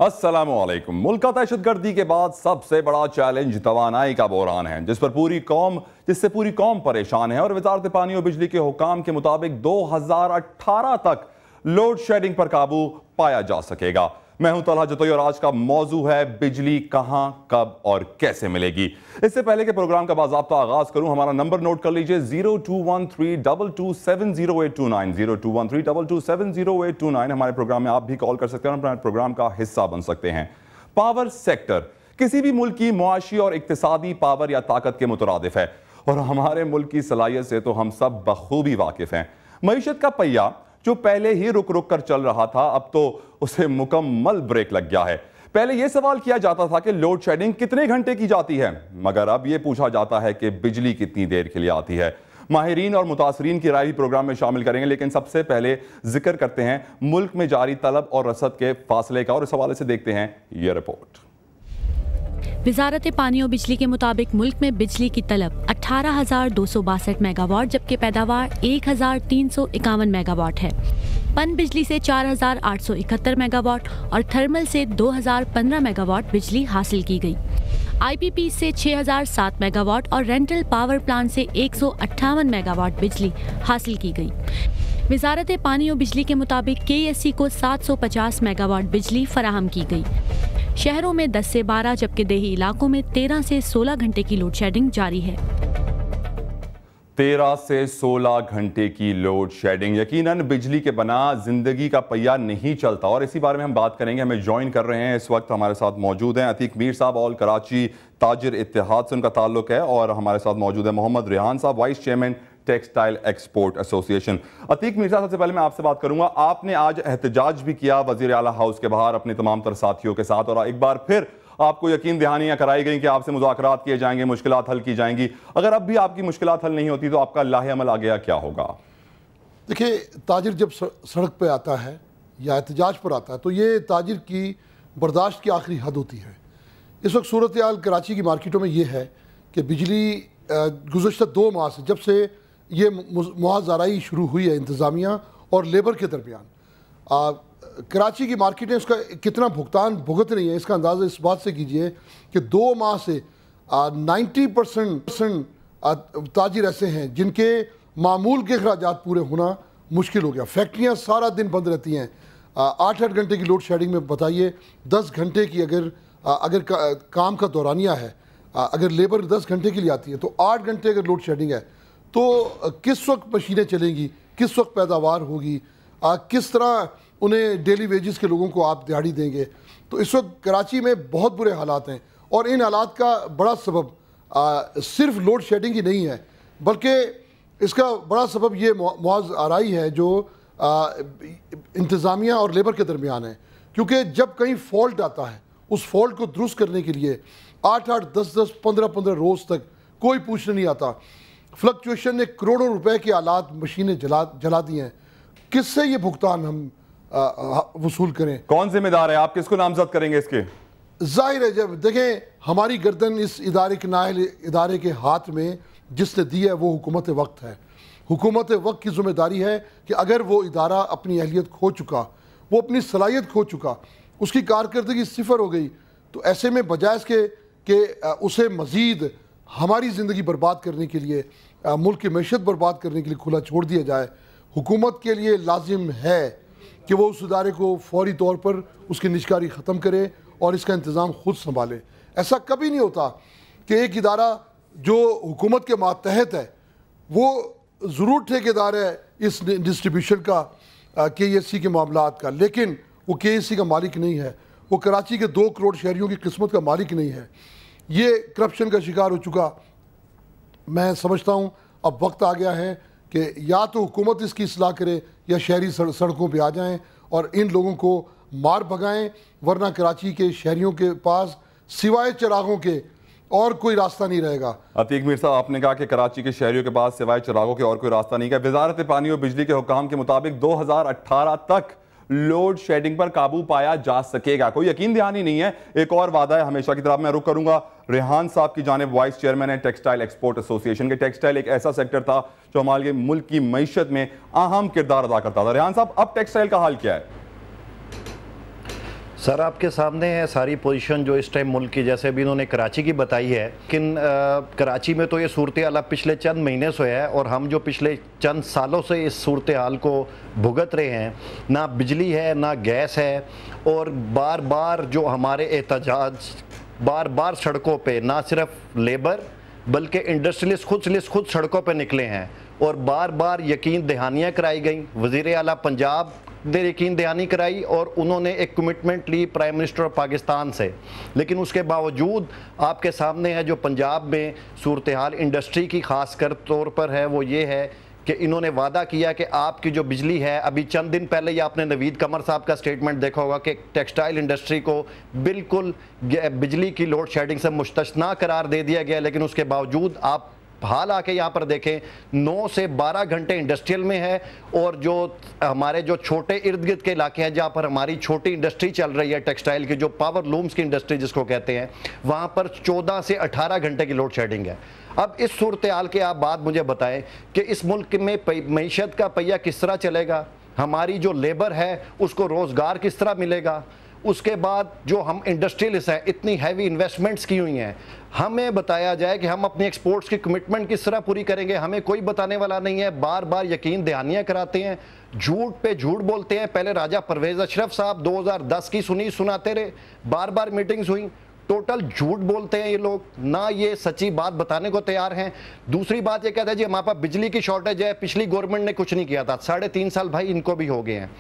अस्सलामुअलैकुम। मुल्क का दहशतगर्दी के बाद सबसे बड़ा चैलेंज तवानाई का बहरान है, जिससे पूरी कौम परेशान है। और वजारत पानी और बिजली के हुकाम के मुताबिक 2018 तक लोड शेडिंग पर काबू पाया जा सकेगा। मैं हूं तलहा जतोई और आज का मौजू है बिजली कहां, कब और कैसे मिलेगी। इससे पहले के प्रोग्राम का बाज़ाब्ता आगाज करूं, हमारा नंबर नोट कर लीजिए 021322708229 021322708229। हमारे प्रोग्राम में आप भी कॉल कर सकते हैं और अपने प्रोग्राम का हिस्सा बन सकते हैं। पावर सेक्टर किसी भी मुल्क की मुआशी और इक्तिसादी पावर या ताकत के मुतरादिफ है और हमारे मुल्क की सलाहियत से तो हम सब बखूबी वाकिफ हैं। मईशत का पहिया जो पहले ही रुक रुक कर चल रहा था, अब तो उसे मुकम्मल ब्रेक लग गया है। पहले यह सवाल किया जाता था कि लोड शेडिंग कितने घंटे की जाती है, मगर अब यह पूछा जाता है कि बिजली कितनी देर के लिए आती है। माहिरीन और मुतासरीन की राय भी प्रोग्राम में शामिल करेंगे, लेकिन सबसे पहले जिक्र करते हैं मुल्क में जारी तलब और रसद के फासले का, और इस हवाले से देखते हैं यह रिपोर्ट। वजारत पानी और बिजली के मुताबिक मुल्क में बिजली की तलब 18,262 मेगावाट जबकि पैदावार 1,351 मेगावाट है। पन बिजली से 4,871 मेगावाट और थर्मल से 2,015 मेगावाट बिजली हासिल की गई। IPP से 6,007 मेगावाट और रेंटल पावर प्लांट से 158 मेगावाट बिजली हासिल की गई। वजारत पानी और बिजली के मुताबिक KSC को 750 मेगावाट बिजली फराहम की गई। शहरों में 10 से 12 जबकि देही इलाकों में 13 से 16 घंटे की लोड शेडिंग जारी है। 13 से 16 घंटे की लोड शेडिंग, यकीनन बिजली के बना जिंदगी का पहिया नहीं चलता, और इसी बारे में हम बात करेंगे। हमें ज्वाइन कर रहे हैं इस वक्त, हमारे साथ मौजूद हैं अतीक मीर साहब, ऑल कराची ताजिर इत्तेहाद से उनका ताल्लुक है, और हमारे साथ मौजूद है मोहम्मद रेहान साहब, vice chairman textile export association. Atiq Mir साहब, सबसे पहले मैं आपसे बात करूंगा। आपने आज एहतजाज भी किया वजीर आला हाउस के बाहर अपने तमाम तर साथियों के साथ, और एक बार फिर आपको यकीन दहानियां कराई गई कि आपसे मुज़ाकरात किए जाएंगे, मुश्किलात हल की जाएंगी। अगर अब भी आपकी मुश्किलात हल नहीं होती तो आपका लाहे अमल आ गया क्या होगा? देखिए, ताजिर जब सड़क पे आता है या एहतजाज पर आता है तो ये ताजिर की बर्दाश्त की आखिरी हद होती है। इस वक्त सूरत हाल कराची की मार्केटों में ये है कि बिजली गुज़श्ता 2 माह से, जब से ये मुआवज़ाराई शुरू हुई है इंतज़ामिया और लेबर के दरमियान, कराची की मार्केटें उसका कितना भुगतान भुगत रही है, इसका अंदाज़ा इस बात से कीजिए कि 2 माह से 90% ताजिर ऐसे हैं जिनके मामूल के अखराजात पूरे होना मुश्किल हो गया। फैक्ट्रियाँ सारा दिन बंद रहती हैं। 8-8 घंटे की लोड शेडिंग में बताइए, 10 घंटे की अगर काम का दौरानिया है, अगर लेबर 10 घंटे के लिए आती है तो 8 घंटे अगर लोड शेडिंग है तो किस वक्त मशीनें चलेंगी, किस वक्त पैदावार होगी, किस तरह उन्हें डेली वेजेस के लोगों को आप दिहाड़ी देंगे। तो इस वक्त कराची में बहुत बुरे हालात हैं, और इन हालात का बड़ा सबब सिर्फ लोड शेडिंग ही नहीं है, बल्कि इसका बड़ा सबब ये मुआवज़ाराई है जो इंतज़ामिया और लेबर के दरमियान है। क्योंकि जब कहीं फॉल्ट आता है, उस फॉल्ट को दुरुस्त करने के लिए 8-8, 10-10, 15-15 रोज़ तक कोई पूछने नहीं आता। फ्लक्चुएशन ने करोड़ों रुपए के आलात मशीनें जला दी हैं। किससे ये भुगतान हम वसूल करें? कौन जिम्मेदार है? आप किसको नामजद करेंगे इसके? जाहिर है, जब देखें हमारी गर्दन इस इदारे के नायल इदारे के हाथ में जिसने दी है वो हुकूमत वक्त है। हुकूमत वक्त की जिम्मेदारी है कि अगर वो इदारा अपनी अहलियत खो चुका, वो अपनी सलाहियत खो चुका, उसकी कारकर्दगी सिफर हो गई, तो ऐसे में बजाय इसके उसे मज़ीद हमारी ज़िंदगी बर्बाद करने के लिए, मुल्क की मैशत बर्बाद करने के लिए खुला छोड़ दिया जाए। हुकूमत के लिए लाजिम है कि वो उस इदारे को फौरी तौर पर उसकी निजकारी ख़त्म करे और इसका इंतज़ाम खुद संभाले। ऐसा कभी नहीं होता कि एक इदारा जो हुकूमत के मातहत है वो ज़रूर ठेकेदार है इस डिस्ट्रीब्यूशन का, KSC के मामलात का, लेकिन वो KSC का मालिक नहीं है, वो कराची के 2 करोड़ शहरियों की किस्मत का मालिक नहीं है। ये करप्शन का शिकार हो चुका। मैं समझता हूँ अब वक्त आ गया है कि या तो हुकूमत इसकी इस्लाह करे या शहरी सड़कों पे आ जाएं और इन लोगों को मार भगाएं, वरना कराची के शहरियों के पास सिवाय चिरागों के और कोई रास्ता नहीं रहेगा। अतीक मीर साहब, आपने कहा कि कराची के शहरियों के पास सिवाय चिरागों के और कोई रास्ता नहीं है। वजारत पानी और बिजली के हुकाम के मुताबिक 2018 तक लोड शेडिंग पर काबू पाया जा सकेगा। कोई यकीन दहानी नहीं है, एक और वादा है हमेशा की तरह। मैं रुक करूंगा रेहान साहब की जानिब, वाइस चेयरमैन है टेक्सटाइल एक्सपोर्ट एसोसिएशन के। टेक्सटाइल एक ऐसा सेक्टर था जो हमारे मुल्क की मईशत में अहम किरदार अदा करता था। रेहान साहब, अब टेक्सटाइल का हाल क्या है? सर आपके सामने है सारी पोजीशन जो इस टाइम मुल्क की, जैसे अभी इन्होंने कराची की बताई है, लेकिन कराची में तो ये सूरत हाल पिछले चंद महीने से है और हम जो पिछले चंद सालों से इस सूरत हाल को भुगत रहे हैं, ना बिजली है ना गैस है, और बार बार जो हमारे एहतजाज, बार बार सड़कों पे ना सिर्फ लेबर बल्कि इंडस्ट्रियलिस्ट खुद सड़कों पे निकले हैं और बार बार यकीन दहानियाँ कराई गई। वज़ीर आला पंजाब ने यकीन दहानी कराई और उन्होंने एक कमिटमेंट ली प्राइम मिनिस्टर ऑफ पाकिस्तान से, लेकिन उसके बावजूद आपके सामने है जो पंजाब में सूरत हाल इंडस्ट्री की खास कर तौर पर है, वो ये है कि इन्होंने वादा किया कि आपकी जो बिजली है, अभी चंद दिन पहले ही आपने नवीद कमर साहब का स्टेटमेंट देखा होगा कि टेक्सटाइल इंडस्ट्री को बिल्कुल बिजली की लोड शेडिंग से मुस्तस्ना करार दे दिया गया, लेकिन उसके बावजूद आप हाल आके यहाँ पर देखें 9 से 12 घंटे इंडस्ट्रियल में है, और जो हमारे जो छोटे इर्द गिर्द के इलाके हैं जहाँ पर हमारी छोटी इंडस्ट्री चल रही है टेक्सटाइल की, जो पावर लूम्स की इंडस्ट्री जिसको कहते हैं, वहाँ पर 14 से 18 घंटे की लोड शेडिंग है। अब इस सूरत हाल के आप बात मुझे बताएं कि इस मुल्क में मईशत का पहिया किस तरह चलेगा, हमारी जो लेबर है उसको रोज़गार किस तरह मिलेगा, उसके बाद जो हम इंडस्ट्रियलिस्ट हैं इतनी हैवी इन्वेस्टमेंट्स की हुई हैं, हमें बताया जाए कि हम अपनी एक्सपोर्ट्स की कमिटमेंट किस तरह पूरी करेंगे, हमें कोई बताने वाला नहीं है। बार बार यकीन दहानियाँ कराते हैं, झूठ पे झूठ बोलते हैं। पहले राजा परवेज़ अशरफ साहब 2010 की सुनाते रहे, बार बार मीटिंग्स हुई, टोटल झूठ बोलते हैं ये लोग, ना ये सच्ची बात बताने को तैयार हैं। दूसरी बात ये कहते हैं जी हमारे पास बिजली की शॉर्टेज है, पिछली गवर्नमेंट ने कुछ नहीं किया था। 3.5 साल भाई इनको भी हो गए हैं।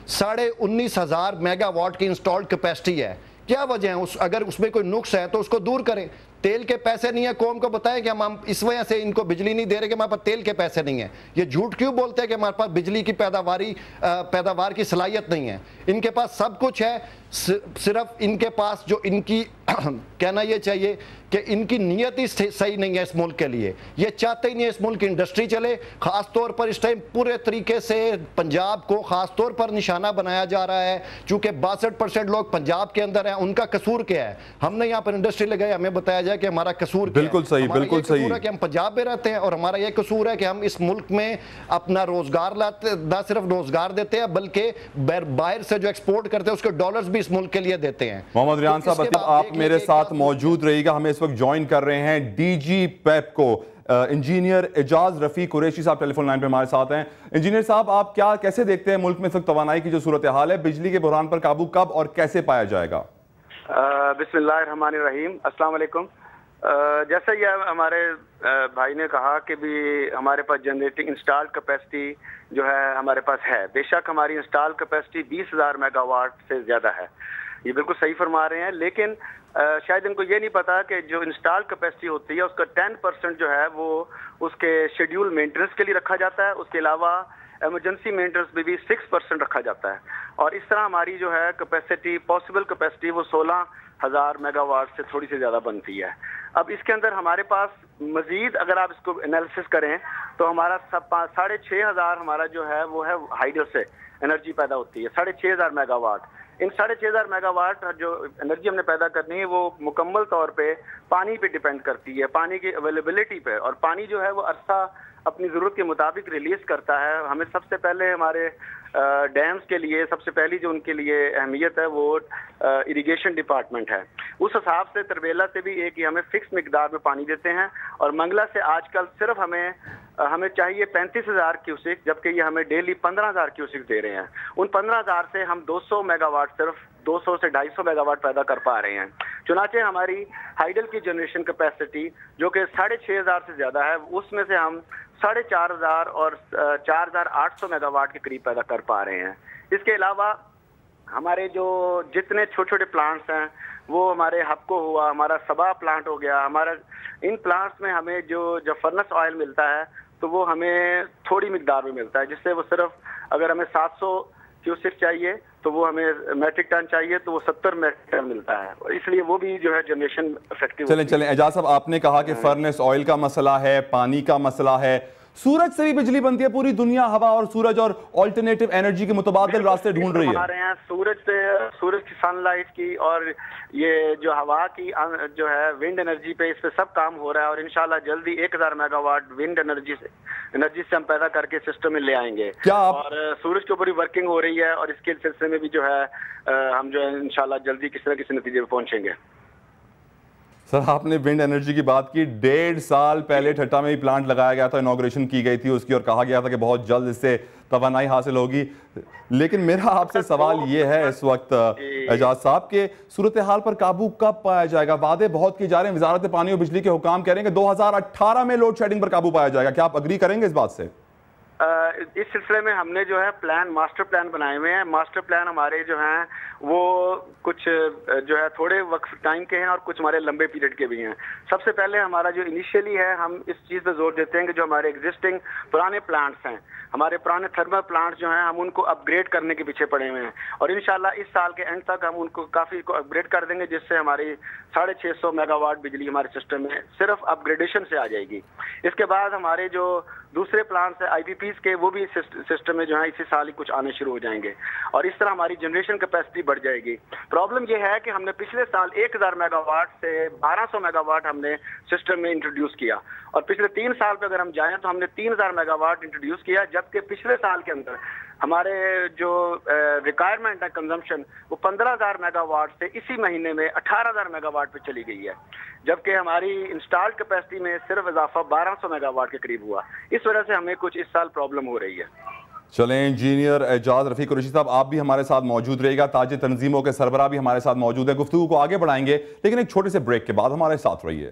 19,500 मेगावाट की इंस्टॉल्ड कैपेसिटी है, क्या वजह है? अगर उसमें कोई नुक्स है तो उसको दूर करें। तेल के पैसे नहीं है, कौम को बताएं कि हम इस वजह से इनको बिजली नहीं दे रहे कि हमारे पास तेल के पैसे नहीं है। ये झूठ क्यों बोलते हैं कि हमारे पास बिजली की पैदावार की सलाहियत नहीं है? इनके पास सब कुछ है, सिर्फ इनके पास जो इनकी कहना ये चाहिए कि इनकी नीयत ही सही नहीं है इस मुल्क के लिए। ये चाहते ही नहीं है इस मुल्क की इंडस्ट्री चले। खास तौर पर इस टाइम पूरे तरीके से पंजाब को खास तौर पर निशाना बनाया जा रहा है, चूंकि 62% लोग पंजाब के अंदर हैं। उनका कसूर क्या है? हमने यहाँ पर इंडस्ट्री लगाई, हमें बताया जाए कि हमारा कसूर बिल्कुल सही, बिल्कुल सही है कि हम पंजाब में रहते हैं और हमारा ये कसूर है कि हम इस मुल्क में अपना रोजगार लाते, ना सिर्फ रोजगार देते हैं बल्कि बाहर से जो एक्सपोर्ट करते हैं उसके डॉलर्स भी इस मुल्क के लिए देते हैं। मोहम्मद रियान साहब, आप मेरे साथ मौजूद रहिएगा। हमें इस वक्त ज्वाइन कर रहे हैं डीजी पेप को इंजीनियर एजाज रफी कुरैशी साहब टेलीफोन लाइन पे हमारे साथ हैं। इंजीनियर साहब, आप कैसे देखते हैं मुल्क में इस वक्त तवानाई की जो सूरत हाल है, बिजली के बुहरान पर काबू कब और कैसे पाया जाएगा? बिस्मिल्लाहिर्रहमानिर्रहीम, अस्सलाम वालेकुम। जैसे ये हमारे भाई ने कहा कि भी हमारे पास जनरेटिंग इंस्टॉल्ड कैपेसिटी जो है हमारे पास है। बेशक हमारी इंस्टॉल कैपेसिटी 20,000 मेगावाट से ज़्यादा है, ये बिल्कुल सही फरमा रहे हैं। लेकिन शायद इनको ये नहीं पता कि जो इंस्टॉल कैपेसिटी होती है उसका 10% जो है वो उसके शेड्यूल मेंटेनेंस के लिए रखा जाता है। उसके अलावा एमरजेंसी मेंटेनेंस में भी 6% रखा जाता है। और इस तरह हमारी जो है कैपेसिटी, पॉसिबल कैपेसिटी वो 16,000 मेगावाट से थोड़ी सी ज़्यादा बनती है। अब इसके अंदर हमारे पास मजीद अगर आप इसको एनालिसिस करें तो हमारा 6,500 हमारा जो है वो है हाइडल से एनर्जी पैदा होती है, 6,500 मेगावाट। इन 6,500 मेगावाट जो एनर्जी हमने पैदा करनी है वो मुकम्मल तौर पे पानी पे डिपेंड करती है, पानी की अवेलेबिलिटी पे। और पानी जो है वो अरसा अपनी ज़रूरत के मुताबिक रिलीज़ करता है। हमें सबसे पहले हमारे डैम्स के लिए सबसे पहली जो उनके लिए अहमियत है वो इरिगेशन डिपार्टमेंट है। उस हिसाब से तरबेला से भी एक ही हमें फिक्स मिकदार में पानी देते हैं, और मंगला से आजकल सिर्फ हमें चाहिए 35,000 क्यूसिक, जबकि ये हमें डेली 15,000 क्यूसिक दे रहे हैं। उन 15,000 से हम 200 मेगावाट, सिर्फ 200 से 250 मेगावाट पैदा कर पा रहे हैं। चुनाचे हमारी हाइडल की जनरेशन कैपेसिटी जो कि 6,500 से ज़्यादा है, उसमें से हम 4,500 और 4,800 मेगावाट के करीब पैदा कर पा रहे हैं। इसके अलावा हमारे जो जितने छोटे छोटे प्लांट्स हैं वो हमारे हबको हुआ, हमारा सबा प्लांट हो गया, हमारा इन प्लांट्स में हमें जो फर्नेस ऑयल मिलता है तो वो हमें थोड़ी मिकदार में मिलता है, जिससे वो सिर्फ अगर हमें 700 क्यूसिक चाहिए तो वो हमें मैट्रिक टन चाहिए तो वो 70 मैट्रिक टन मिलता है, और इसलिए वो भी जो है जनरेशन इफेक्टिव। चलें एजाज साहब, आपने कहा कि फर्नेस ऑयल का मसला है, पानी का मसला है, सूरज से भी बिजली बनती है। पूरी दुनिया हवा और सूरज और ऑल्टरनेटिव एनर्जी के मुतबादिल रास्ते ढूंढ रही है। हमारे यहाँ सूरज की सनलाइट की और ये जो हवा की जो है विंड एनर्जी पे, इस पे सब काम हो रहा है और इंशाल्लाह जल्दी 1000 मेगावाट विंड एनर्जी से हम पैदा करके सिस्टम में ले आएंगे। क्या और सूरज के ऊपर भी वर्किंग हो रही है और इसके सिलसिले में भी जो है हम जो है इंशाल्लाह जल्दी किसी न किसी नतीजे पे पहुंचेंगे। सर, आपने विंड एनर्जी की बात की। 1.5 साल पहले ठट्टा में ही प्लांट लगाया गया था, इनॉग्रेशन की गई थी उसकी और कहा गया था कि बहुत जल्द इससे तवानाई हासिल होगी। लेकिन मेरा आपसे सवाल ये है इस वक्त एजाज साहब के सूरत हाल पर काबू कब पाया जाएगा? वादे बहुत किए जा रहे हैं। वजारत पानी और बिजली के हुकाम कह रहे हैं कि 2018 में लोड शेडिंग पर काबू पाया जाएगा। क्या आप अग्री करेंगे इस बात से? इस सिलसिले में हमने जो है मास्टर प्लान बनाए हुए हैं। मास्टर प्लान हमारे जो हैं वो कुछ जो है थोड़े वक्त टाइम के हैं और कुछ हमारे लंबे पीरियड के भी हैं। सबसे पहले हमारा जो इनिशियली है, हम इस चीज़ पे जोर देते हैं कि जो हमारे एग्जिस्टिंग पुराने प्लांट्स हैं, हमारे पुराने थर्मल प्लांट्स जो हैं, हम उनको अपग्रेड करने के पीछे पड़े हुए हैं और इंशाल्लाह इस साल के एंड तक हम उनको काफ़ी अपग्रेड कर देंगे, जिससे हमारी 650 मेगावाट बिजली हमारे सिस्टम में सिर्फ अपग्रेडेशन से आ जाएगी। इसके बाद हमारे जो दूसरे प्लांट्स है IPPs के, वो भी सिस्टम में जो है इसी साल ही कुछ आने शुरू हो जाएंगे और इस तरह हमारी जनरेशन कैपेसिटी बढ़ जाएगी। प्रॉब्लम यह है कि हमने पिछले साल 1000 मेगावाट से 1200 मेगावाट हमने सिस्टम में इंट्रोड्यूस किया और पिछले 3 साल पे अगर हम जाएं तो हमने 3000 मेगावाट इंट्रोड्यूस किया, जबकि पिछले साल के अंदर हमारे जो रिक्वायरमेंट है कंजम्पशन वो 15000 मेगावाट से इसी महीने में 18000 मेगावाट पे चली गई है, जबकि हमारी इंस्टॉल्ड कैपेसिटी में सिर्फ इजाफा 1200 मेगावाट के करीब हुआ। इस वजह से हमें कुछ इस साल प्रॉब्लम हो रही है। चलें, इंजीनियर एजाज रफ़ी कुरैशी साहब आप भी हमारे साथ मौजूद रहेगा। ताजे तंजीमों के सरबराह भी हमारे साथ मौजूद है। गुफ्तगू को आगे बढ़ाएंगे लेकिन एक छोटे से ब्रेक के बाद हमारे साथ रहिए।